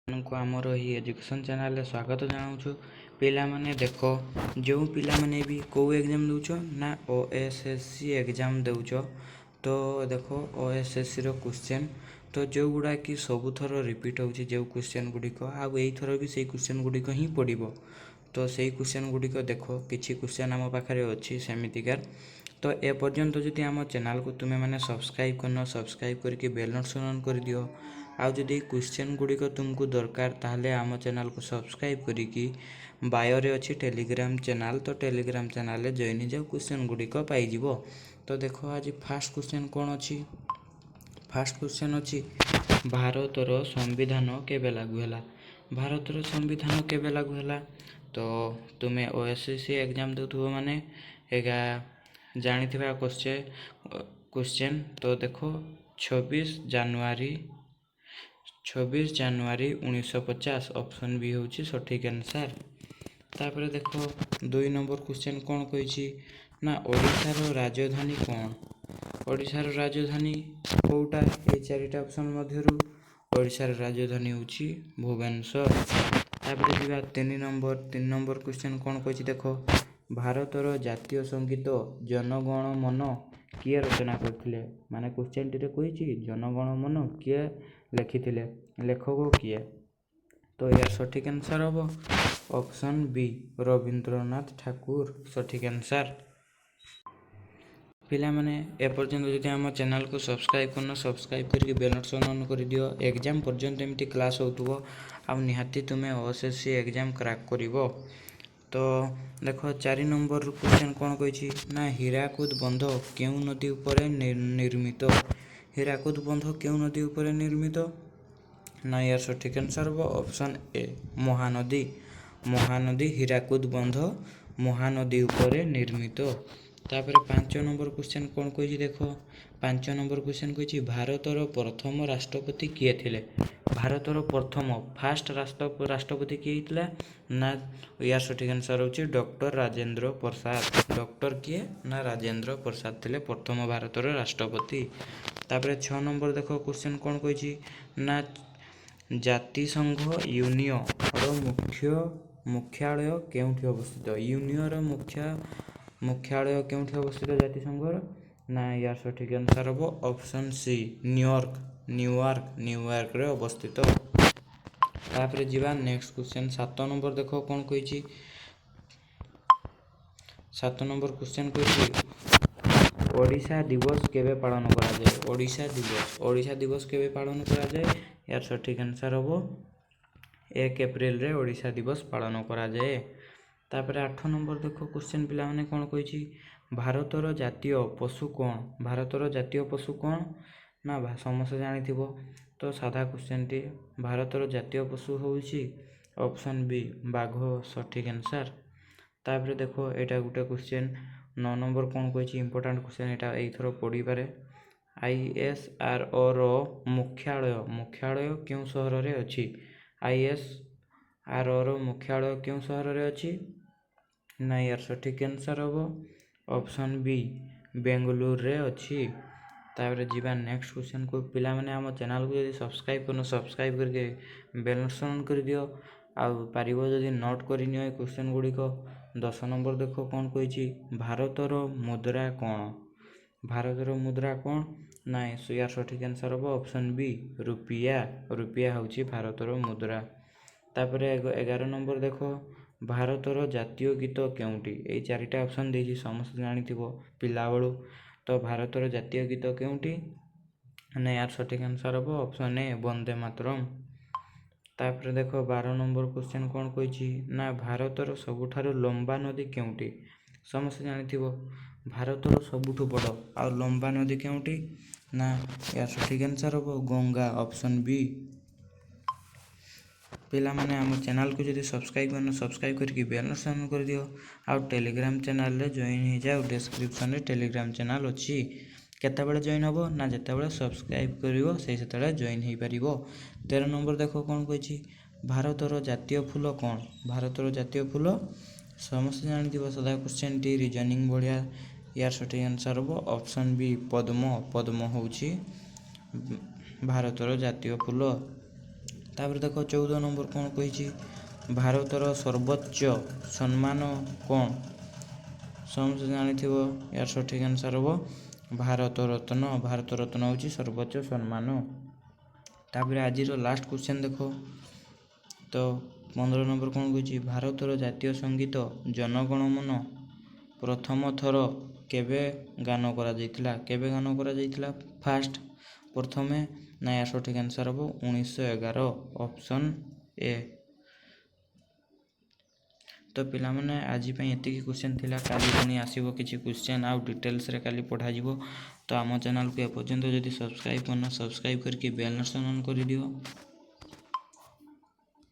को आमर ही education channel स्वागत जनाऊँ। पिलामाने देख जो पिलामाने भी कौ एग्जाम दौच ना ओएसएससी एग्जाम दौच तो देख ओएसएससी रो क्वेश्चन तो जो गुड़ा कि सबु थर रिपीट होची जो क्वेश्चन गुड़िक आउ एई थर भी से क्वेश्चन गुड़िक ही पड़ो तो से क्वेश्चन गुड़िक देख किसी क्वेश्चन आम पाखे अच्छी सेमितिकार तो ए पर्यंत जदि आम चैनल को तुम्हें मैंने सब्सक्राइब करन सब्सक्राइब करके बेल नोटिफिकेशन ऑन कर दियो। आउ जदि क्वेश्चन गुड़िक तुमको दरकार ताहले आम चैनल को सब्सक्राइब करिकी बायो रे अच्छी टेलीग्राम चैनल तो टेलीग्राम चैनल रे जॉइन जाओ क्वेश्चन गुड़िक पाइजिवो। तो देख आज फास्ट क्वेश्चन कौन अच्छी फास्ट क्वेश्चन अच्छी भारतर संविधान केबे लागू है भारतर संविधान केबे लागू है तो तुम्हें ओएसएससी एग्जाम देउथबो माने एगा जानिथिबा क्वेश्चन तो देखो 26 जनवरी 1950 ऑप्शन बी होची सठिक आंसर। तापर देखो 2 नंबर क्वेश्चन कौन कही ना ओडिशार राजधानी कौन ओडिशार राजधानी कोटा ये चारिटा ऑप्शन मध्यरु ओडिशार राजधानी होची भुवनेश्वर। तापर जीवा 3 नंबर क्वेश्चन कौन कही देखो भारतर जातीय संगीत जनगण मन किए रचना करथिले माने क्वेश्चन टी कही जनगण मन किए लिखिथिले लेखक किए तो यार सठिक आंसर हम ऑप्शन बी रविंद्रनाथ ठाकुर सठिक आंसर। पिला माने एपर्यंत जदि आम चैनल को सब्सक्राइब करना सब्सक्राइब करके बेल नोटिफिकेशन ऑन कर दियो। एग्जाम पर्यंत एमती क्लास होतुबो आ निहाती तुम्हें ओएसएससी एग्जाम क्रैक करिवो। तो देखो 4 नंबर क्वेश्चन कौन कही ना हीराकुद बंध केउ नदी उपरे निर्मित हीराकुद बंध केउ नदी उपरे निर्मित ना यार सठिक आंसर हम ऑप्शन ए महानदी महानदी हीराकुद बंध महानदी उपरे निर्मित। तापर 5 नंबर क्वेश्चन कौन कही देखो 5 नंबर क्वेश्चन कही भारतर प्रथम राष्ट्रपति किए थिले भारतर प्रथम फास्ट राष्ट्रपति किए हितला ना यार सठिक आंसर होची डॉक्टर राजेंद्र प्रसाद डॉक्टर किए ना राजेंद्र प्रसाद थिले प्रथम भारतर राष्ट्रपति। तापर 6 नंबर देखो क्वेश्चन कौन कही ना जातिसंघ यूनियन रो मुख्यालय केउठी अवस्थित यूनियन रो मुख्यालय केउठी अवस्थित जातिसंघर ना यार सठिक आंसर हम ऑप्शन सी न्यूयॉर्क रे अवस्थित। तापर जीवा नेक्स्ट क्वेश्चन 7 नंबर देखो कौन कही 7 नंबर क्वेश्चन कही ओडिशा दिवस केबे पालन करा जाए ओडिशा दिवस केबे पालन करा जाए यार सठिक आंसर हम 1 एप्रिल रे ओडिशा दिवस पालन करा जाए। तापर 8 नंबर देखो क्वेश्चन पिला माने कौन कही भारतर जातीय पशु कौन ना समस्त जानिथिबो तो साधा क्वेश्चन टी भारतर जातीय पशु होउची ऑप्शन बी बाघ सठिक आंसर। तापर देखो एटा गुटे क्वेश्चन 9 नंबर कौन कही इंपोर्टेंट क्वेश्चन एटा एथरो पड़ी पारे आईएसआरओ रो मुख्यालय क्यों शहर रे अछि आईएसआरओ रो मुख्यालय क्यों शहर रे अछि ना यार सठिक आंसर हम ऑप्शन बी बेंगलुरु रे अछि। तापर जीवा नेक्स्ट क्वेश्चन को पिला माने हम चैनल को यदि सब्सक्राइब करनो सब्सक्राइब करके बेल नोटिफिकेशन ऑन कर दियो आ पारिबो जदि नोट करि नियो ए क्वेश्चन गुड़िक 10 नंबर देखो कौन कही भारतर मुद्रा कौन ना यार सठिक आंसर हम ऑप्शन बी रुपया होची भारतर मुद्रा। तापर 11 नंबर देखो भारतर जातीय गीत केउटी ए चारिटा ऑप्शन देजी समस्त जानिथिबो पिला बेलू तो भारतर जातीय गीत केउटी ना यार सठिक आंसर हम ऑप्शन ए वंदे मातरम। तापर देखो 12 नंबर क्वेश्चन कौन कही ना भारतर सबुठारु लंबा नदी केउटी समस्त जानिथिबो भारतर सबुठु बड़ आ लंबा नदी केउटी ना यार सठिक आंसर हम गंगा ऑप्शन बी। पिला माने हम चैनल को जदि सब्सक्राइब करना सब्सक्राइब करके बेल नोटिफिकेशन कर दियो आउ टेलीग्राम चैनल रे जॉइन हो जाओ डिस्क्रिप्शन रे टेलीग्राम चैनल अछि केतेबेले जॉइन हबो ना जेतेबेले सब्सक्राइब करिवो सेही सेतेबेले जॉइन हो पारिवो। 13 नंबर देखो कौन कही भारतर जातीय फूल कौन भारतर जातीय फूल समस्त जानिथिबो सदा क्वेश्चन टी रीजनिंग बढ़िया यार सठिक आंसर हम ऑप्शन बी पद्म होउची भारतर जातीय फूल। ତାପରେ ଦେଖ 14 ନମ୍ବର କ'ଣ କହିଛି, ଭାରତର ସର୍ବୋଚ୍ଚ ସମ୍ମାନ କ'ଣ? ସମସ୍ତେ ଜାଣିଥିବ, ଏହାର ସଠିକ୍ ଆନ୍ସର୍ ହେବ ଭାରତ ରତ୍ନ। ଭାରତ ରତ୍ନ ହେଉଛି ସର୍ବୋଚ୍ଚ ସମ୍ମାନ। ତାପରେ ଆଜିର ଲାଷ୍ଟ କ୍ୱେଶ୍ଚନ୍ ଦେଖ, ତ 15 ନମ୍ବର କ'ଣ କହିଛି, ଭାରତର ଜାତୀୟ ସଙ୍ଗୀତ ଜନଗଣମନ ପ୍ରଥମ ଥର କେବେ ଗାନ କରାଯାଇଥିଲା? କେବେ ଗାନ କରାଯାଇଥିଲା ଫାଷ୍ଟ ପ୍ରଥମେ? ନା ଏହାର ସଠିକ୍ ଆନ୍ସର୍ ହେବ 1911, ଅପସନ୍ ଏ। ତ ପିଲାମାନେ ଆଜି ପାଇଁ ଏତିକି କ୍ୱେଶ୍ଚନ୍ ଥିଲା। କାଲି ପୁଣି ଆସିବ କିଛି କ୍ୱେଶ୍ଚନ୍ ଆଉ ଡିଟେଲ୍ସରେ କାଲି ପଢ଼ାଯିବ। ତ ଆମ ଚ୍ୟାନେଲ୍କୁ ଏପର୍ଯ୍ୟନ୍ତ ଯଦି ସବସ୍କ୍ରାଇବ୍ କରିନ, ସବସ୍କ୍ରାଇବ୍ କରିକି ବେଲ୍ ନୋଟିଫିକେସନ୍ ଅନ୍ କରିଦିଅ।